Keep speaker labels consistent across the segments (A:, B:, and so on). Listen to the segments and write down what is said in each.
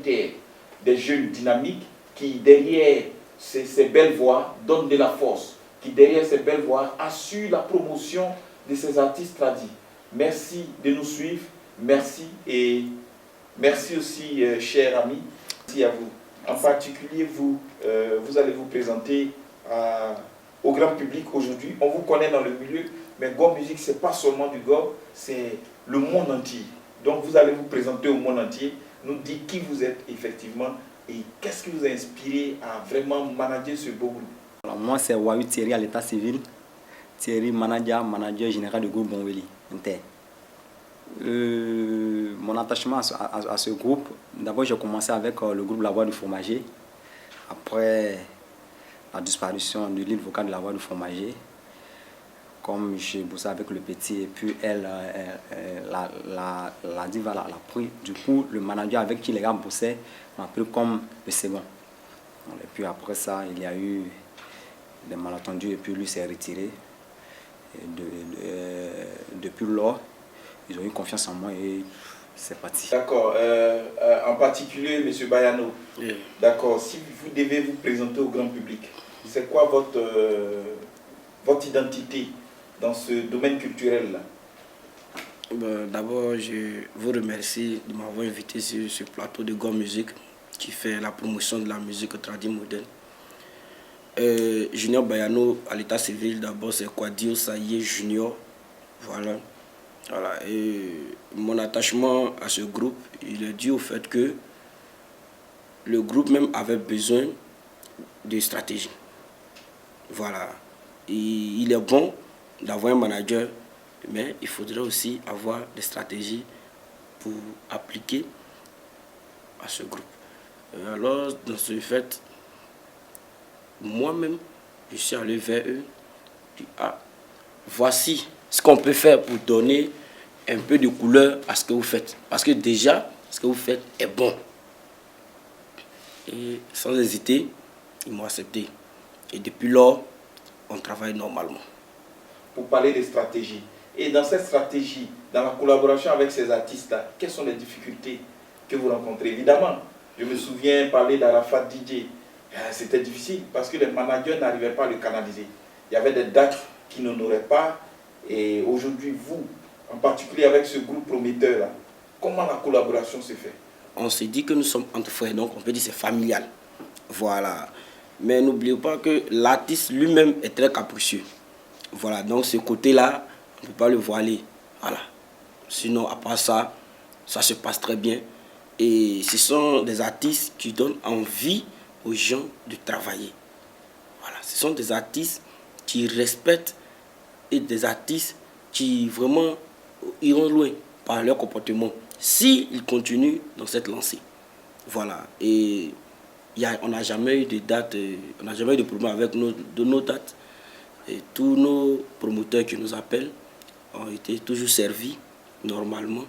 A: volontaires, des jeunes dynamiques qui, derrière ces belles voix, donnent de la force, qui, derrière ces belles voix, assurent la promotion de ces artistes tradis. Merci de nous suivre, merci et merci aussi, chers amis, merci à vous. En particulier, vous allez vous présenter au grand public aujourd'hui. On vous connaît dans le milieu, mais Go Music, ce n'est pas seulement du Go, c'est le monde entier. Donc vous allez vous présenter au monde entier, nous dire qui vous êtes effectivement et qu'est-ce qui vous a inspiré à vraiment manager ce beau groupe.
B: Alors, moi, c'est Wayu Thierry à l'état civil. Thierry, manager général de groupe Bonweli Inter. Mon attachement à ce groupe, d'abord j'ai commencé avec le groupe La Voix du Fromager. Après la disparition du lead vocal de La Voix du Fromager, comme j'ai bossé avec le petit et puis elle, la diva l'a pris. Du coup, le manager avec qui les gars bossaient m'a pris comme le second. Et puis après ça, il y a eu des malentendus et puis lui s'est retiré. Depuis lors, ils ont eu confiance en moi et c'est parti.
A: D'accord. En particulier, M. Bayano, oui. D'accord, si vous devez vous présenter au grand public, c'est quoi votre identité dans ce domaine culturel-là?
C: D'abord, je vous remercie de m'avoir invité sur ce plateau de Go Music qui fait la promotion de la musique traditionnelle moderne. Junior Bayano, à l'état civil, d'abord, c'est Kwadio Saye Junior. Voilà. Et mon attachement à ce groupe, il est dû au fait que le groupe même avait besoin de stratégie. Voilà. Et il est bon d'avoir un manager, mais il faudrait aussi avoir des stratégies pour appliquer à ce groupe. Et alors, dans ce fait, moi-même, je suis allé vers eux. Je dis, voici ce qu'on peut faire pour donner un peu de couleur à ce que vous faites. Parce que déjà, ce que vous faites est bon. Et sans hésiter, ils m'ont accepté. Et depuis lors, on travaille normalement.
A: Pour parler de stratégie. Et dans cette stratégie, dans la collaboration avec ces artistes-là, quelles sont les difficultés que vous rencontrez? Évidemment, je me souviens parler d'Arafat DJ. C'était difficile parce que les managers n'arrivaient pas à le canaliser. Il y avait des dates qui n'honoraient pas. Et aujourd'hui, vous, en particulier avec ce groupe prometteur-là, comment la collaboration se fait?
C: On s'est dit que nous sommes entre frères, donc on peut dire que c'est familial. Voilà. Mais n'oubliez pas que l'artiste lui-même est très capricieux. Voilà, donc ce côté-là, on ne peut pas le voiler. Voilà. Sinon, à part ça, ça se passe très bien. Et ce sont des artistes qui donnent envie aux gens de travailler. Voilà. Ce sont des artistes qui respectent et des artistes qui vraiment iront loin par leur comportement s'ils continuent dans cette lancée. Voilà. Et on n'a jamais eu de date, on n'a jamais eu de problème avec nos dates. Et tous nos promoteurs qui nous appellent ont été toujours servis normalement.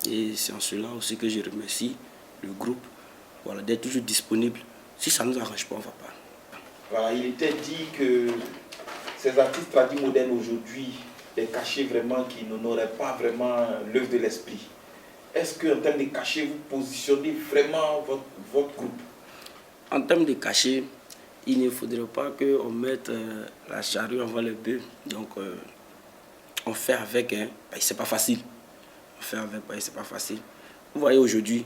C: Et c'est en cela aussi que je remercie le groupe, voilà, d'être toujours disponible. Si ça ne nous arrange pas, on ne va pas.
A: Voilà, il était dit que ces artistes tradis modernes aujourd'hui, des cachets vraiment qui n'honoraient pas vraiment l'œuvre de l'esprit. Est-ce qu'en termes de cachets, vous positionnez vraiment votre groupe?
C: En termes de cachets, il ne faudrait pas qu'on mette la charrue avant le bœuf. Donc, on fait avec, hein, c'est pas facile. On fait avec, c'est pas facile. Vous voyez, aujourd'hui,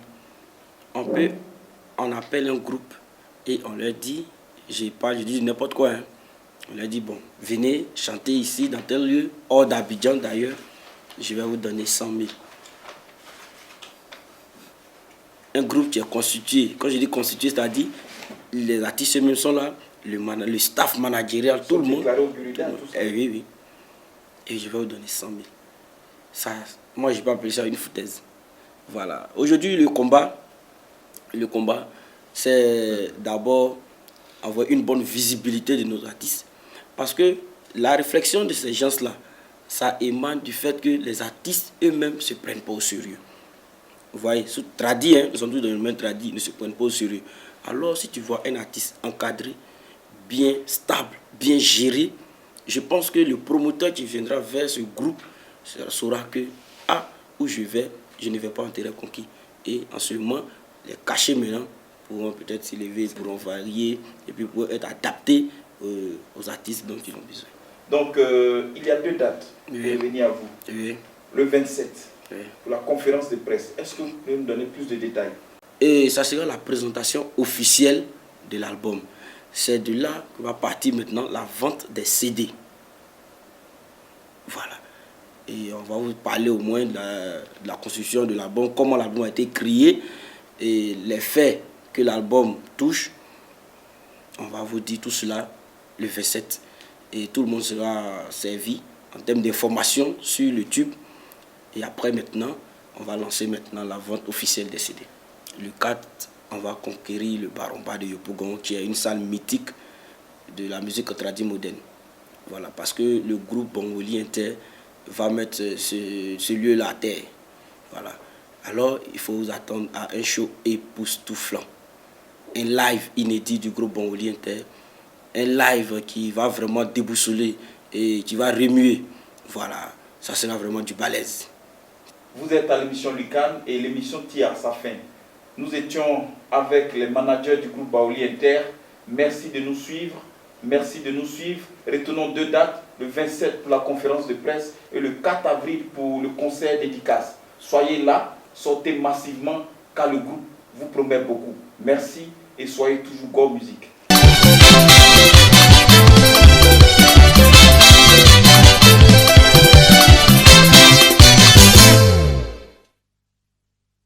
C: on appelle un groupe et on leur dit, je dis n'importe quoi, hein. On leur dit, bon, venez chanter ici, dans tel lieu, hors d'Abidjan d'ailleurs, je vais vous donner 100 000. Un groupe qui est constitué, quand je dis constitué, c'est-à-dire, les artistes eux-mêmes sont là, le staff managérial, tout le monde. Oui, oui. Et je vais vous donner 100 000. Ça, moi, je peux appeler ça une foutaise. Voilà. Aujourd'hui, le combat, c'est d'abord avoir une bonne visibilité de nos artistes. Parce que la réflexion de ces gens-là, ça émane du fait que les artistes eux-mêmes ne se prennent pas au sérieux. Vous voyez, sous tradit, hein, nous sommes tous dans le même tradit, ils ne se prennent pas au sérieux. Alors, si tu vois un artiste encadré, bien stable, bien géré, je pense que le promoteur qui viendra vers ce groupe saura que, où je vais, je ne vais pas en terrain conquis. Et en ce moment, Les cachets maintenant pourront peut-être s'élever, pourront varier et puis pourront être adaptés aux artistes dont ils ont besoin.
A: Donc, il y a 2 dates pour revenir à vous.
C: Oui.
A: Le 27,
C: Oui.
A: pour la conférence de presse. Est-ce que vous pouvez nous donner plus de détails?
C: Et ça sera la présentation officielle de l'album. C'est de là que va partir maintenant la vente des CD. Voilà. Et on va vous parler au moins de la construction de l'album, comment l'album a été créé et les faits que l'album touche. On va vous dire tout cela le 27. Et tout le monde sera servi en termes d'informations sur le tube. Et après maintenant, on va lancer maintenant la vente officielle des CD. Le 4, on va conquérir le Baromba de Yopougon, qui est une salle mythique de la musique traditionnelle moderne. Voilà, parce que le groupe Bongoli Inter va mettre ce lieu-là à terre. Voilà. Alors, il faut vous attendre à un show époustouflant. Un live inédit du groupe Bongoli Inter. Un live qui va vraiment déboussoler et qui va remuer. Voilà, ça sera vraiment du balèze.
A: Vous êtes à l'émission Lucan et l'émission tire à sa fin. Nous étions avec les managers du groupe Baoli Inter. Merci de nous suivre. Merci de nous suivre. Retenons 2 dates, le 27 pour la conférence de presse et le 4 avril pour le concert dédicace. Soyez là, sortez massivement car le groupe vous promet beaucoup. Merci et soyez toujours Go Music.